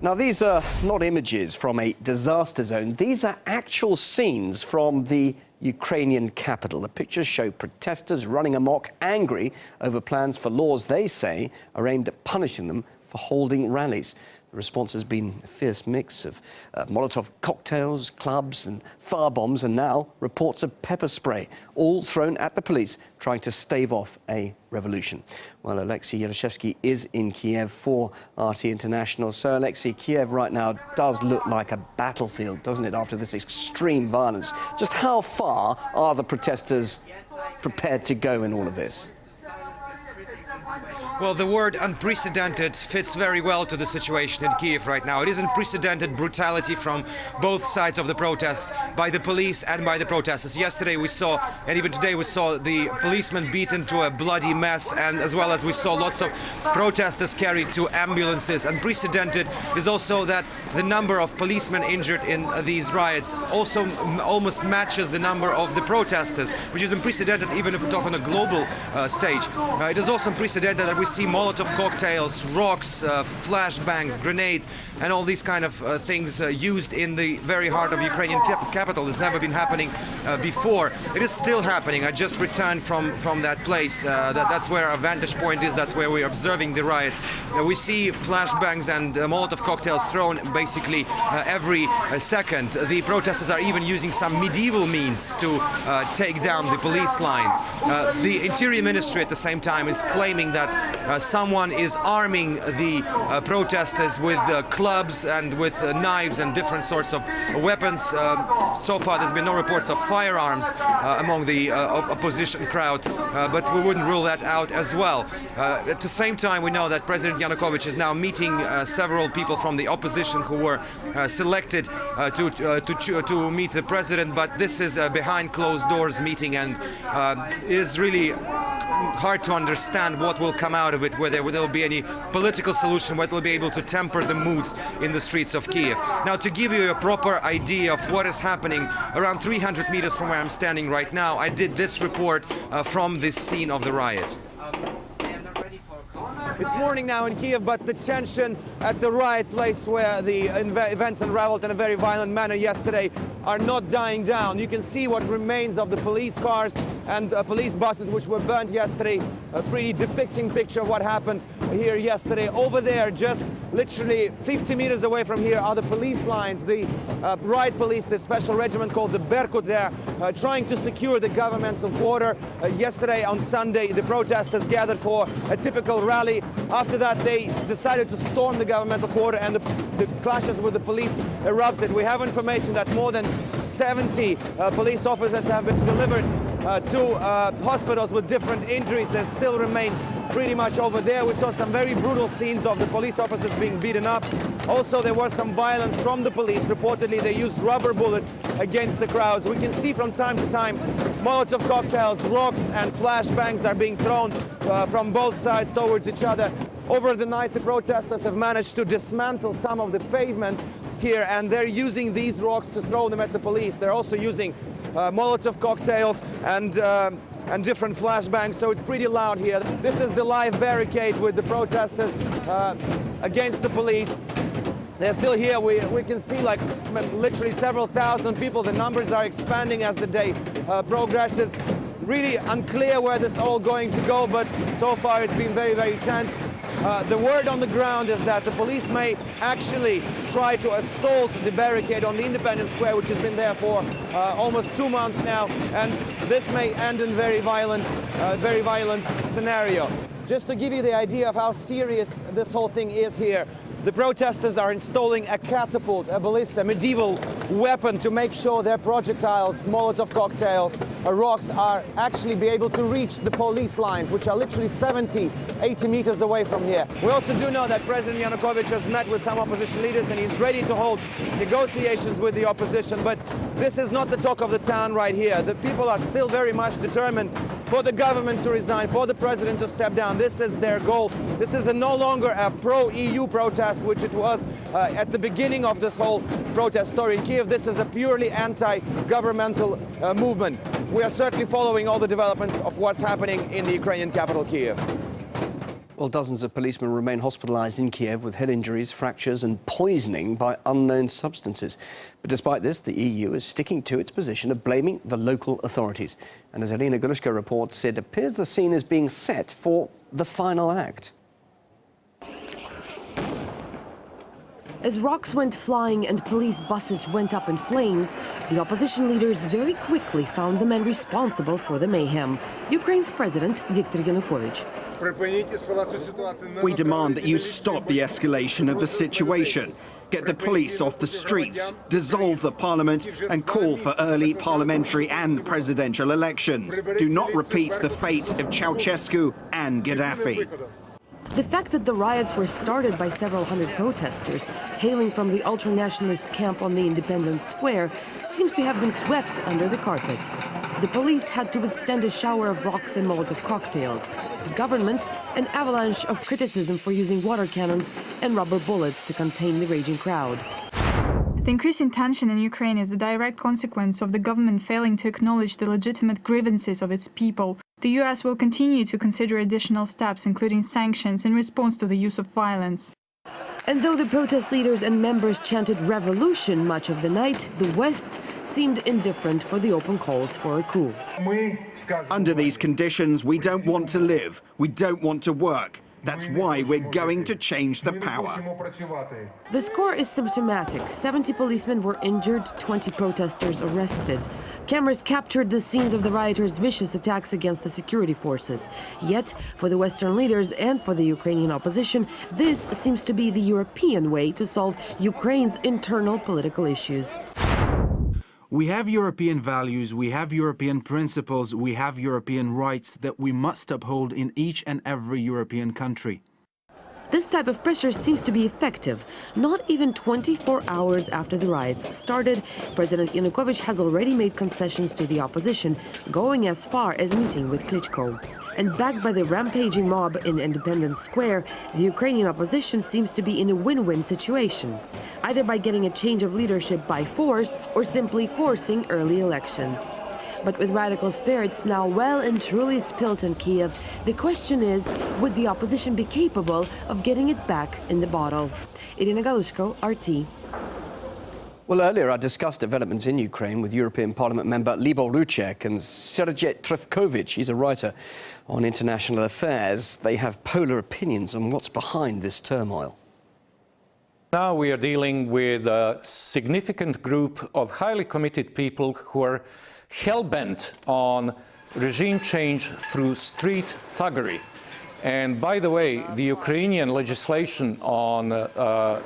Now, these are not images from a disaster zone. These are actual scenes from the Ukrainian capital. The pictures show protesters running amok, angry over plans for laws they say are aimed at punishing them for holding rallies. The response has been a fierce mix of Molotov cocktails, clubs and firebombs, and now reports of pepper spray, all thrown at the police, trying to stave off a revolution. Well, Alexei Yaroshevsky is in Kiev for RT International. So, Alexei, Kiev right now does look like a battlefield, doesn't it, after this extreme violence? Just how far are the protesters prepared to go in all of this? Well, the word unprecedented fits very well to the situation in Kiev right now. It is unprecedented brutality from both sides of the protest, by the police and by the protesters. Yesterday we saw, and even today we saw, the policemen beaten to a bloody mess, and as well as we saw lots of protesters carried to ambulances. Unprecedented is also that the number of policemen injured in these riots also almost matches the number of the protesters, which is unprecedented even if we talk on a global stage. It is also unprecedented that we see Molotov cocktails, rocks, flashbangs, grenades, and all these kind of things used in the very heart of Ukrainian capital. It's never been happening before. It is still happening. I just returned from that place. That's where our vantage point is. That's where we're observing the riots. We see flashbangs and Molotov cocktails thrown basically every second. The protesters are even using some medieval means to take down the police lines. The Interior Ministry at the same time is claiming that someone is arming the protesters with clubs and with knives and different sorts of weapons. So far there's been no reports of firearms among the opposition crowd, but we wouldn't rule that out as well. At the same time, we know that President Yanukovych is now meeting several people from the opposition who were selected to meet the president, but this is a behind closed doors meeting, and is really hard to understand what will come out of it, whether there will be any political solution, whether will be able to temper the moods in the streets of Kiev. Now, to give you a proper idea of what is happening, around 300 meters from where I'm standing right now, I did this report from this scene of the riot. It's morning now in Kiev, but the tension at the riot place where the events unraveled in a very violent manner yesterday are not dying down. You can see what remains of the police cars and police buses which were burnt yesterday. A pretty depicting picture of what happened here yesterday. Over there, just literally 50 meters away from here, are the police lines. The riot police, the special regiment called the Berkut, there trying to secure the governmental quarter. Yesterday on Sunday, the protesters gathered for a typical rally. After that, they decided to storm the governmental quarter, and the clashes with the police erupted. We have information that more than 70 police officers have been delivered to hospitals with different injuries. They still remain pretty much over there. We saw some very brutal scenes of the police officers being beaten up. Also, there was some violence from the police. Reportedly, they used rubber bullets against the crowds. We can see from time to time Molotov cocktails, rocks and flashbangs are being thrown from both sides towards each other. Over the night, the protesters have managed to dismantle some of the pavement here, and they're using these rocks to throw them at the police. They're also using Molotov cocktails and different flashbangs, so it's pretty loud here. This is the live barricade with the protesters against the police. They're still here. We can see like literally several thousand people. The numbers are expanding as the day progresses. Really unclear where this is all going to go, but so far it's been very, very tense. The word on the ground is that the police may actually try to assault the barricade on the Independence Square, which has been there for almost 2 months now, and this may end in very violent scenario. Just to give you the idea of how serious this whole thing is here, the protesters are installing a catapult, a ballista, a medieval weapon to make sure their projectiles, Molotov cocktails, rocks are actually be able to reach the police lines, which are literally 70, 80 meters away from here. We also do know that President Yanukovych has met with some opposition leaders and he's ready to hold negotiations with the opposition, but this is not the talk of the town right here. The people are still very much determined for the government to resign, for the president to step down. This is their goal. This is no longer a pro-EU protest, which it was at the beginning of this whole protest story in Kiev. This is a purely anti-governmental movement. We are certainly following all the developments of what's happening in the Ukrainian capital, Kiev. Well, dozens of policemen remain hospitalised in Kiev with head injuries, fractures and poisoning by unknown substances. But despite this, the EU is sticking to its position of blaming the local authorities. And as Elena Golushko reports, it appears the scene is being set for the final act. As rocks went flying and police buses went up in flames, the opposition leaders very quickly found the men responsible for the mayhem. Ukraine's president, Viktor Yanukovych. We demand that you stop the escalation of the situation, get the police off the streets, dissolve the parliament and call for early parliamentary and presidential elections. Do not repeat the fate of Ceausescu and Gaddafi. The fact that the riots were started by several hundred protesters hailing from the ultra-nationalist camp on the Independence Square seems to have been swept under the carpet. The police had to withstand a shower of rocks and Molotov cocktails. The government, an avalanche of criticism for using water cannons and rubber bullets to contain the raging crowd. The increasing tension in Ukraine is a direct consequence of the government failing to acknowledge the legitimate grievances of its people. The US will continue to consider additional steps, including sanctions, in response to the use of violence. And though the protest leaders and members chanted revolution much of the night, the West seemed indifferent for the open calls for a coup. Under these conditions, we don't want to live, we don't want to work. That's why we're going to change the power. The score is symptomatic. 70 policemen were injured, 20 protesters arrested. Cameras captured the scenes of the rioters' vicious attacks against the security forces. Yet, for the Western leaders and for the Ukrainian opposition, this seems to be the European way to solve Ukraine's internal political issues. We have European values, we have European principles, we have European rights that we must uphold in each and every European country. This type of pressure seems to be effective. Not even 24 hours after the riots started, President Yanukovych has already made concessions to the opposition, going as far as meeting with Klitschko. And backed by the rampaging mob in Independence Square, the Ukrainian opposition seems to be in a win-win situation, either by getting a change of leadership by force or simply forcing early elections. But with radical spirits now well and truly spilt in Kiev, the question is, would the opposition be capable of getting it back in the bottle? Irina Galushko, RT. Well, earlier I discussed developments in Ukraine with European Parliament member Libor Rouček and Sergej Trifkovic. He's a writer on international affairs. They have polar opinions on what's behind this turmoil. Now we are dealing with a significant group of highly committed people who are hell-bent on regime change through street thuggery. And by the way, the Ukrainian legislation on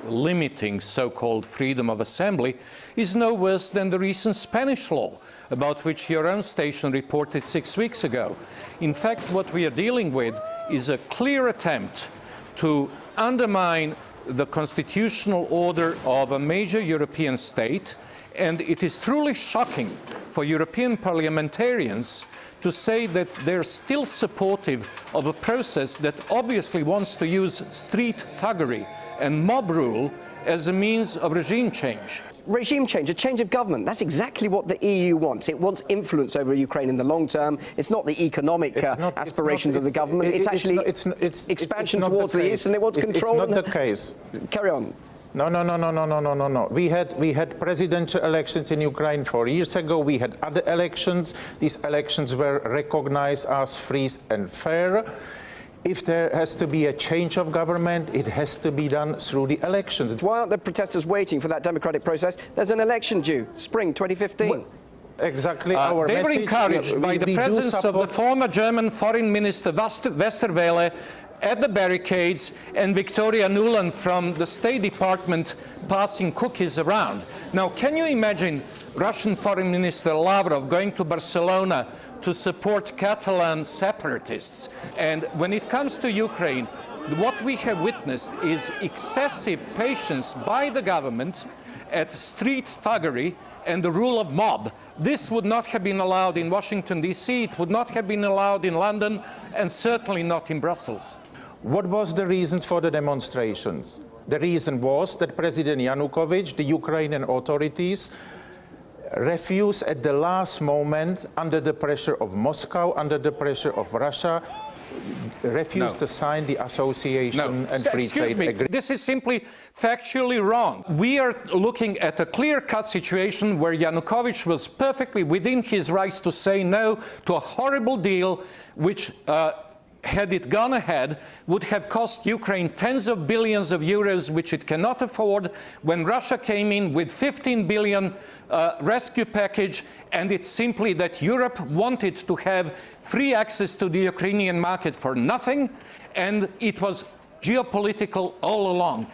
limiting so-called freedom of assembly is no worse than the recent Spanish law, about which your own station reported 6 weeks ago. In fact, what we are dealing with is a clear attempt to undermine the constitutional order of a major European state, and it is truly shocking for European parliamentarians to say that they're still supportive of a process that obviously wants to use street thuggery and mob rule as a means of regime change. Regime change, a change of government. That's exactly what the EU wants. It wants influence over Ukraine in the long term. It's not the economic aspirations of the government. It's actually expansion towards the east, and it wants control. It's not the case. Carry on. No. We had presidential elections in Ukraine 4 years ago. We had other elections. These elections were recognized as free and fair. If there has to be a change of government, it has to be done through the elections. Why aren't the protesters waiting for that democratic process? There's an election due, spring 2015. Well, exactly. They were encouraged by the presence of the former German Foreign Minister Westerwelle at the barricades and Victoria Nuland from the State Department passing cookies around. Now, can you imagine Russian Foreign Minister Lavrov going to Barcelona to support Catalan separatists? And when it comes to Ukraine, what we have witnessed is excessive patience by the government at street thuggery and the rule of mob. This would not have been allowed in Washington, D.C., it would not have been allowed in London, and certainly not in Brussels. What was the reason for the demonstrations? The reason was that President Yanukovych, the Ukrainian authorities, refused at the last moment, under the pressure of Moscow, under the pressure of Russia, refused No. to sign the association and free Excuse trade me, agreement. this is simply factually wrong. We are looking at a clear-cut situation where Yanukovych was perfectly within his rights to say no to a horrible deal which, had it gone ahead, would have cost Ukraine tens of billions of euros, which it cannot afford, when Russia came in with 15 billion rescue package, and it's simply that Europe wanted to have free access to the Ukrainian market for nothing, and it was geopolitical all along.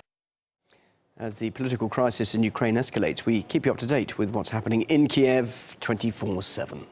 As the political crisis in Ukraine escalates, we keep you up to date with what's happening in Kiev 24/7.